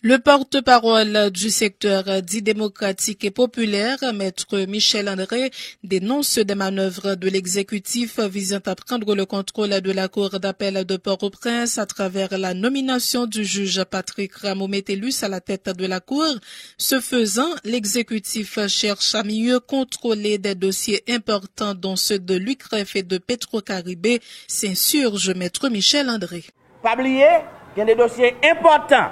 Le porte-parole du secteur dit démocratique et populaire, Maître Michel André, dénonce des manœuvres de l'exécutif visant à prendre le contrôle de la Cour d'appel de Port-au-Prince à travers la nomination du juge Patrick Rameau-Metellus à la tête de la Cour. Ce faisant, l'exécutif cherche à mieux contrôler des dossiers importants dont ceux de l'UCREF et de Petro-Caribé, s'insurge Maître Michel André. Pas oublier qu'il y a des dossiers importants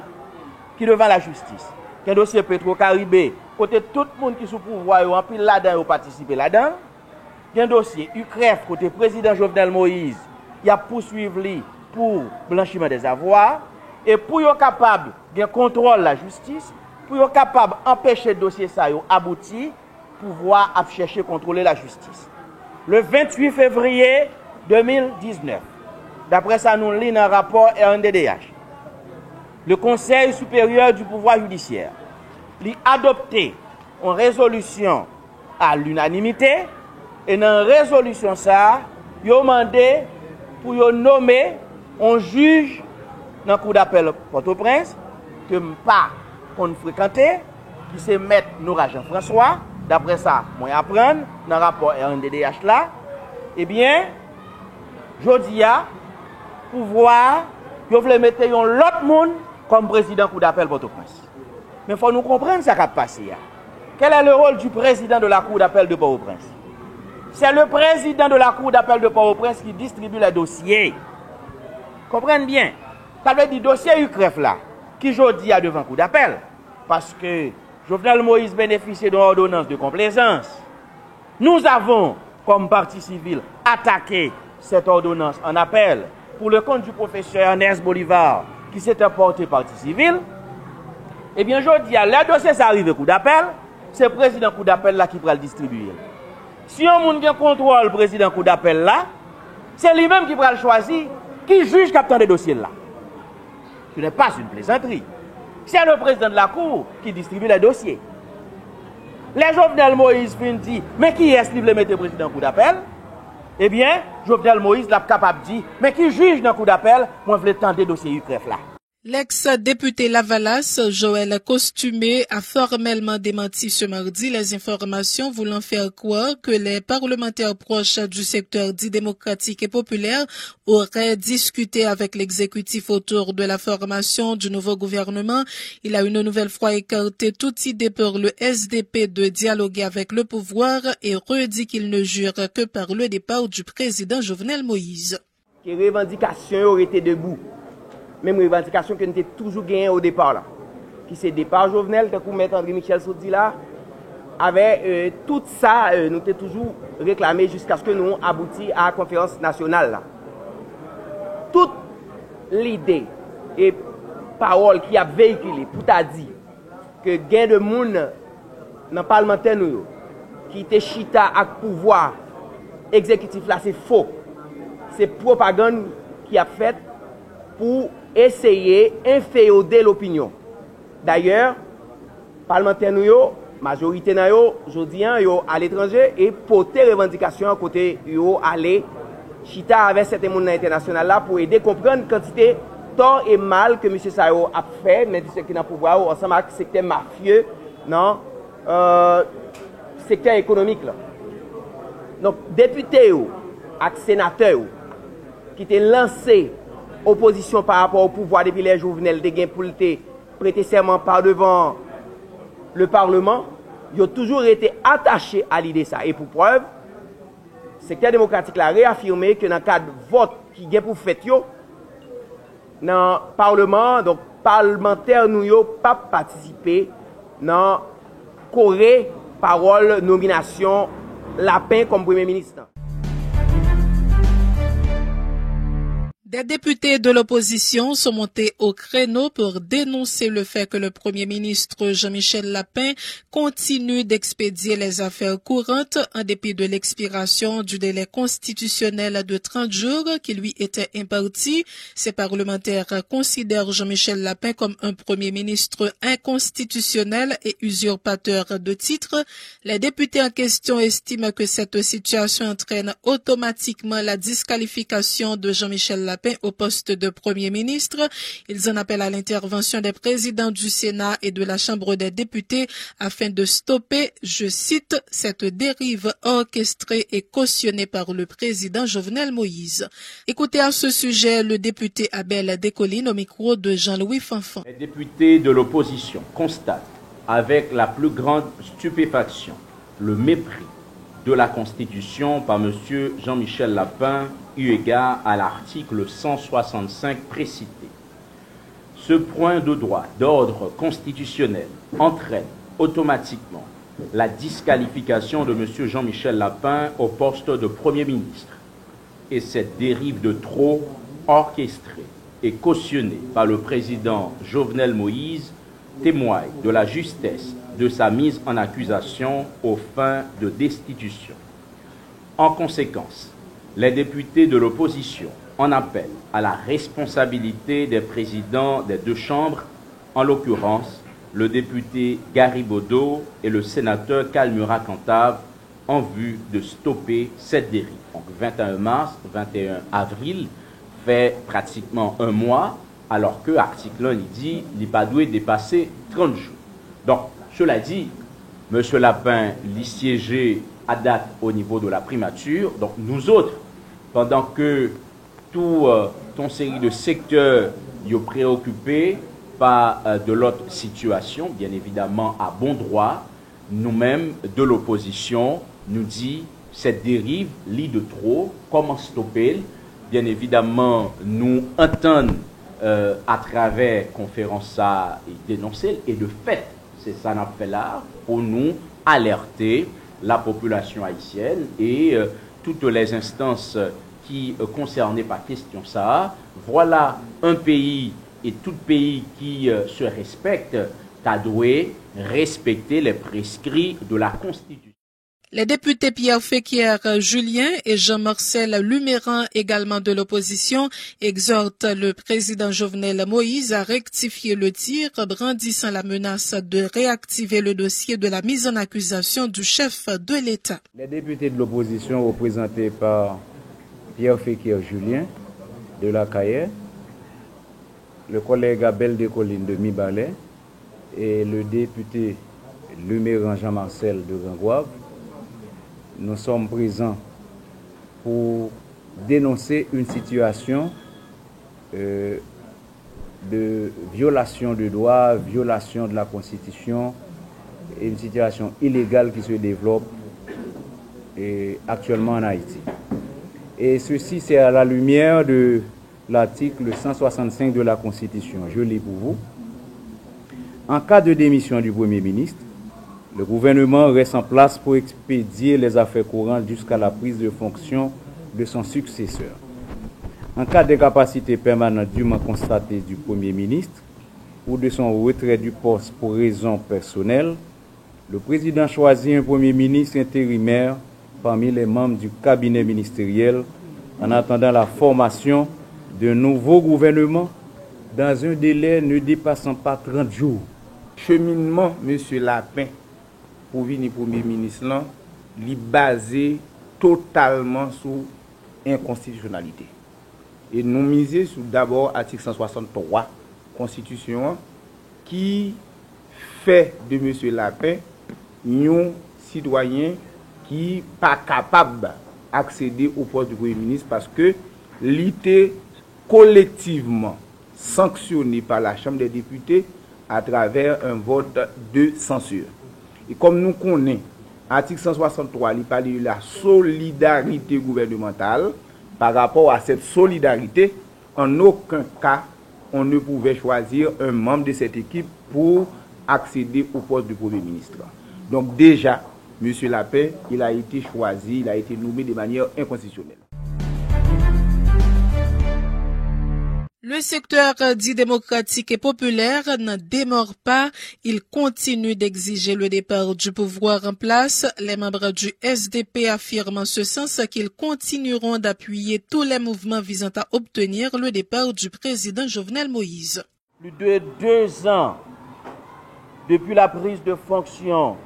qui devant la justice. Il y a un dossier Petro-Caribé, côté tout le monde qui est sous pouvoir, en pile là-dedans, participer là-dedans. Il y a un dossier UCREF, côté président Jovenel Moïse, il a poursuivi pour blanchiment des avoirs. Et pour être capable de contrôler la justice, pour être capable d'empêcher le dossier ça aboutir, pouvoir chercher contrôler la justice. Le 28 février 2019, d'après ça, nous lisons un rapport RNDDH. Le Conseil supérieur du pouvoir judiciaire a adopté une résolution à l'unanimité et dans la résolution ça, il a demandé pour nommer un juge dans le cour d'appel Port-au-Prince que pas qu'on fréquentait, qui se met Nora Jean-François. D'après ça, moi apprendre dans le rapport RNDDH là, eh bien, jodi a pouvoir, yo vle mettre yon l'autre monde comme président cour d'appel Port-au-Prince. Mais il faut nous comprendre ce qui a passé. Quel est le rôle du président de la cour d'appel de Port-au-Prince? C'est le président de la cour d'appel de Port-au-Prince qui distribue les dossiers. Comprenez bien. Ça veut dire dossier UCREF là, qui aujourd'hui a devant cour d'appel. Parce que Jovenel Moïse bénéficie d'une ordonnance de complaisance. Nous avons, comme partie civile, attaqué cette ordonnance en appel pour le compte du professeur Ernest Bolivar, qui s'était porté partie civile. Eh bien, je dis, le dossier s'arrive au coup d'appel, c'est le président coup d'appel là qui va le distribuer. Si on monde qui contrôle le président coup d'appel là, c'est lui-même qui va le choisir, qui juge captant des dossiers là. Ce n'est pas une plaisanterie. C'est le président de la cour qui distribue les dossiers. Les Jovenel Moïse viennent dire, mais qui est-ce qui veut mettre le président coup d'appel? Eh bien, Jovenel Moïse l'a capable de dire, mais qui juge dans le coup d'appel, moi je voulais tenter le dossier UCREF là. L'ex-député Lavalas, Joël Costumé, a formellement démenti ce mardi les informations voulant faire croire que les parlementaires proches du secteur dit démocratique et populaire auraient discuté avec l'exécutif autour de la formation du nouveau gouvernement. Il a une nouvelle fois écarté toute idée pour le SDP de dialoguer avec le pouvoir et redit qu'il ne jure que par le départ du président Jovenel Moïse. Les revendications auraient été debout. Même revendication que nous avons toujours gagné au départ là. Qui c'est départ Jovenel, tant qu'on met André Michel Saudi là, avec tout ça, nous avons toujours réclamé jusqu'à ce que nous aboutissions à la conférence nationale là. Toute l'idée et parole qui a véhiculé pour t'a dit que gain de monde dans le parlementaire nous qui était chita à pouvoir exécutif là, c'est faux. C'est propagande qui a fait pour essayer d'inféoder l'opinion. D'ailleurs, parlementaires nous, majorité nous, aujourd'hui, à l'étranger et porter revendication à côté, aller chita avec cette monde international là pour aider à comprendre quantité tort et mal que M. Sayo a fait, mais ce qui n'a pouvoir ensemble avec le secteur mafieux, non, secteur économique là. Donc, députés et sénateurs qui étaient lancés opposition par rapport au pouvoir depuis les Jovenel de gain pour prêter serment par devant le Parlement, ils ont toujours été attachés à l'idée ça. Et pour preuve, le secteur démocratique a réaffirmé que dans le cadre de vote qui est pour fait dans le Parlement, donc parlementaires nous n'ont pas participé dans Corée, parole, nomination, Lapin comme Premier ministre. Des députés de l'opposition sont montés au créneau pour dénoncer le fait que le Premier ministre Jean-Michel Lapin continue d'expédier les affaires courantes en dépit de l'expiration du délai constitutionnel de 30 jours qui lui était imparti. Ces parlementaires considèrent Jean-Michel Lapin comme un Premier ministre inconstitutionnel et usurpateur de titres. Les députés en question estiment que cette situation entraîne automatiquement la disqualification de Jean-Michel Lapin Lapin au poste de Premier ministre. Ils en appellent à l'intervention des présidents du Sénat et de la Chambre des députés afin de stopper, je cite, cette dérive orchestrée et cautionnée par le président Jovenel Moïse. Écoutez à ce sujet le député Abel Descollines au micro de Jean-Louis Fanfan. Les députés de l'opposition constatent avec la plus grande stupéfaction le mépris de la Constitution par M. Jean-Michel Lapin eu égard à l'article 165 précité. Ce point de droit d'ordre constitutionnel entraîne automatiquement la disqualification de M. Jean-Michel Lapin au poste de Premier ministre. Et cette dérive de trop orchestrée et cautionnée par le président Jovenel Moïse témoigne de la justesse de sa mise en accusation aux fins de destitution. En conséquence, les députés de l'opposition en appellent à la responsabilité des présidents des deux chambres, en l'occurrence le député Gary Bodo et le sénateur Kalmura Cantave, en vue de stopper cette dérive. Donc 21 mars, 21 avril, fait pratiquement un mois, alors que l'article 1 dit qu'il n'a pas dû dépasser 30 jours. Donc, cela dit, M. Lapin l'y siégé à date au niveau de la primature. Donc nous autres, pendant que toute une série de secteurs sont préoccupés par de l'autre situation, bien évidemment à bon droit, nous-mêmes de l'opposition, nous dit cette dérive lit de trop, comment stopper? Bien évidemment, nous entendons à travers conférence ça et dénoncer, et de fait, c'est ça qu'on fait là, pour nous alerter la population haïtienne et toutes les instances qui concernées par question ça. Voilà un pays et tout pays qui se respecte, a doué respecter les prescrits de la Constitution. Les députés Pierre Féquière Julien et Jean-Marcel Luméran, également de l'opposition, exhortent le président Jovenel Moïse à rectifier le tir, brandissant la menace de réactiver le dossier de la mise en accusation du chef de l'État. Les députés de l'opposition représentés par Pierre Féquière Julien de la Caille, le collègue Abel Descollines de Mibalais et le député Luméran Jean-Marcel de Rangouave, nous sommes présents pour dénoncer une situation de violation de droits, violation de la Constitution, et une situation illégale qui se développe actuellement en Haïti. Et ceci, c'est à la lumière de l'article 165 de la Constitution. Je lis pour vous. En cas de démission du Premier ministre, le gouvernement reste en place pour expédier les affaires courantes jusqu'à la prise de fonction de son successeur. En cas d'incapacité permanente dûment constatée du Premier ministre ou de son retrait du poste pour raison personnelle, le président choisit un Premier ministre intérimaire parmi les membres du cabinet ministériel en attendant la formation d'un nouveau gouvernement dans un délai ne dépassant pas 30 jours. Cheminement, M. Lapin, pour venir Premier ministre, est basé totalement sur inconstitutionnalité. Et nous misons sur d'abord l'article 163 Constitution qui fait de M. Lapin un citoyen qui n'est pas capable d'accéder au poste du Premier ministre parce que l'ité collectivement sanctionné par la Chambre des députés à travers un vote de censure. Et comme nous connaissons, l'article 163, il parle de la solidarité gouvernementale. Par rapport à cette solidarité, en aucun cas, on ne pouvait choisir un membre de cette équipe pour accéder au poste du Premier ministre. Donc déjà, M. Lapin, il a été choisi, il a été nommé de manière inconstitutionnelle. Le secteur dit démocratique et populaire n'en démord pas. Il continue d'exiger le départ du pouvoir en place. Les membres du SDP affirment en ce sens qu'ils continueront d'appuyer tous les mouvements visant à obtenir le départ du président Jovenel Moïse. Plus de 2 ans depuis la prise de fonction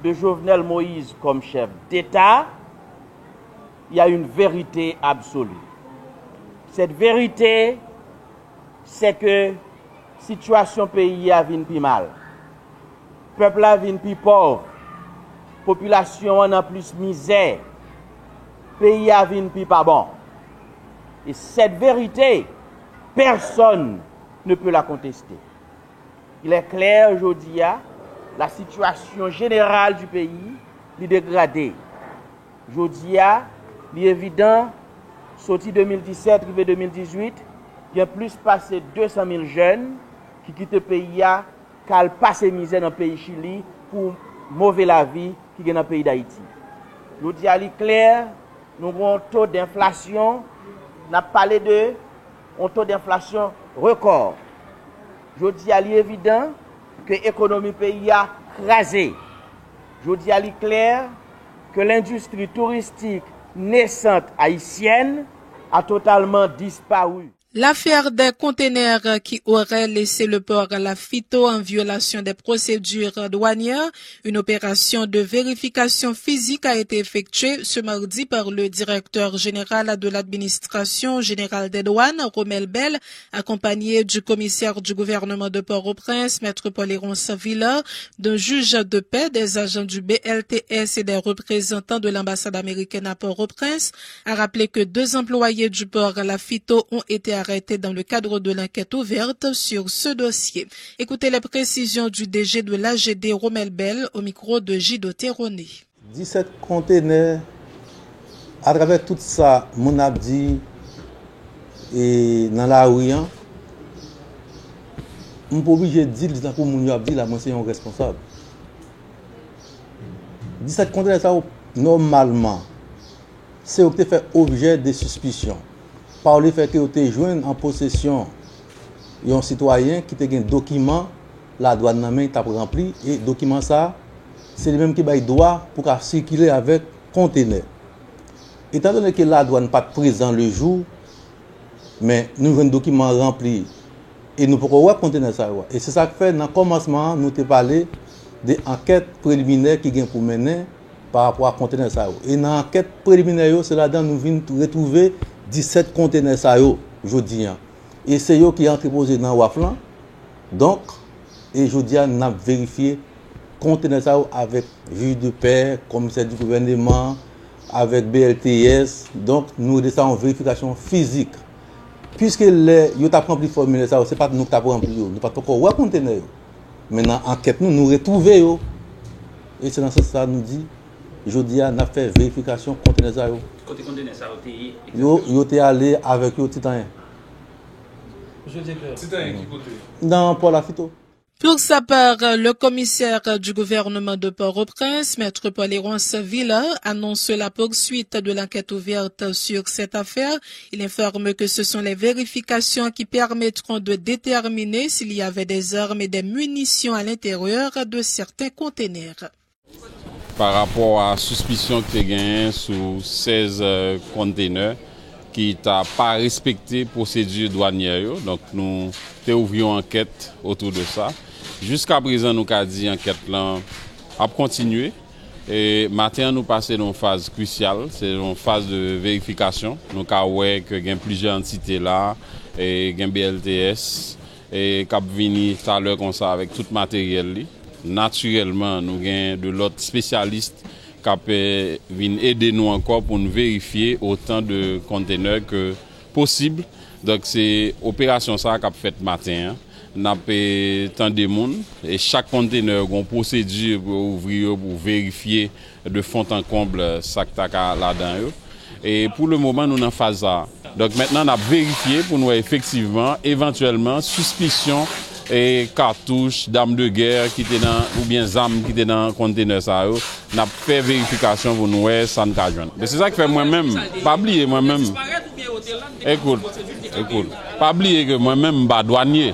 de Jovenel Moïse comme chef d'État, il y a une vérité absolue. Cette vérité, c'est que situation pays a vin pi mal. Peuple a vin pi pauvre. Population en a plus misère. Pays a vin pi pas bon. Et cette vérité, personne ne peut la contester. Il est clair aujourd'hui, la situation générale du pays est dégradée. Aujourd'hui, il est évident, sorti 2017, arrivé 2018, il y a plus passé 200 000 jeunes qui quittent le pays, qui ont passé misère dans le pays Chili pour mauvais la vie qui est dans le pays d'Haïti. Aujourd'hui, il est clair, nous avons un taux d'inflation, on a parlé de un taux d'inflation record. Aujourd'hui, il est évident que l'économie du pays a crasé. Aujourd'hui, il est clair que l'industrie touristique naissante haïtienne a totalement disparu. L'affaire des conteneurs qui auraient laissé le port Lafito en violation des procédures douanières, une opération de vérification physique a été effectuée ce mardi par le directeur général de l'administration générale des douanes, Romel Bell, accompagné du commissaire du gouvernement de Port-au-Prince, Maître Paul-Léronce Villa, d'un juge de paix, des agents du BLTS et des représentants de l'ambassade américaine à Port-au-Prince, a rappelé que 2 employés du port Lafito ont été arrêté dans le cadre de l'enquête ouverte sur ce dossier. Écoutez les précisions du DG de l'AGD Romel Bell au micro de Gido Terroné. 17 conteneurs, à travers tout ça, mon abdi et dans la rue, je suis pas obligé de dire pour mon abdi là, moi c'est un responsable. 17 conteneurs, ça normalement, c'est fait objet de suspicion. Par le fait que vous avez joué en possession d'un citoyen qui a un document, la douane n'a pas rempli, et le document ça, c'est le même qui a droit pour circuler avec conteneur. Étant donné que la douane n'est pas présente le jour, mais nous avons un document rempli et nous pouvons voir conteneur ça. Et c'est ça que fait, dans le commencement, nous avons parlé des enquêtes préliminaires qui viennent pour mener par rapport à conteneur ça. Et dans l'enquête préliminaire, c'est là-dedans nous venons retrouver 17 conteneurs ça yo jodi an. Et c'est yo qui entreposé dans Waflan. Donc et jodi an n'a vérifié conteneurs ça avec juge de paix, commissaire du gouvernement, avec BLTS. Donc nous descendons en vérification physique. Puisque les yo t'a rempli formulaire ça, c'est pas nous qui t'a rempli yo, nous pas encore voir conteneur. Maintenant enquête nous retrouver yo. Et c'est dans ce sens nous dit jodi an n'a fait vérification conteneur ça yo. Côté conteneur ça yo t'es allé avec yo Titan. Je dis que Titan qui côté dans Port Lafito. Pour sa part, le commissaire du gouvernement de Port-au-Prince, Maître Paul-Léronce Villa, annonce la poursuite de l'enquête ouverte sur cette affaire. Il informe que ce sont les vérifications qui permettront de déterminer s'il y avait des armes et des munitions à l'intérieur de certains conteneurs. Par rapport à la suspicion que tu as gagnée sur 16 conteneurs qui n'ont pas respecté la procédure douanière. Donc nous avons ouvert une enquête autour de ça. Jusqu'à présent, nous avons dit l'enquête a continué. Et maintenant, nous passons dans une phase cruciale, c'est une phase de vérification. Nous avons vu qu'il y a plusieurs entités là, et il y a BLTS, et qui viennent tout à l'heure comme ça avec tout le matériel. Naturellement, nous avons de l'autre spécialiste qui viennent aider nous encore pour nous vérifier autant de conteneurs que possible. Donc c'est opération ça qu'a fait matin. Nous avons tant de monde et chaque conteneur a une procédure pour ouvrir pour vérifier de fond en comble ça qui est là-dedans. Et pour le moment nous sommes en phase ça. Donc maintenant on a vérifié pour nous effectivement éventuellement suspicion et cartouches d'armes de guerre qui étaient dans ou bien armes qui étaient dans conteneur ça yo n'a fait vérification pour nous ça ne joindre. Mais c'est ça que fait moi-même pas oublier moi-même écoute pas oublier que moi-même pas douanier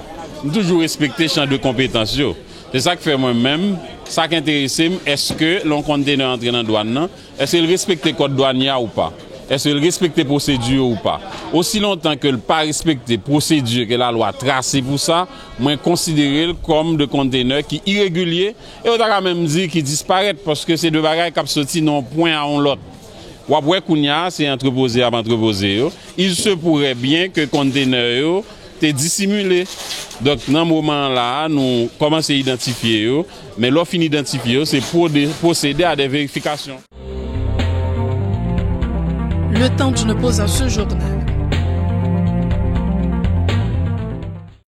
toujours respecter champ de compétences yo. C'est ça que fait moi-même ça qui intéresse est-ce que l'on conteneur entre dans douane est-ce qu'il respecte code douanier ou pas. Est-ce qu'il respecte les procédures ou pas? Aussi longtemps que le pas respecte les procédures que la loi tracée pour ça, moi considérer comme de conteneurs qui irréguliers et on a même dit qu'ils disparaissent parce que c'est de bagages qui sorti non point à l'autre. Wapwe Kounia, c'est entreposé à entreposé. Il se pourrait bien que conteneur est dissimulé. Donc, dans ce moment-là, nous commençons à identifier, mais l'offre d'identifier, c'est pour procéder à des vérifications. Le temps d'une pause à ce journal.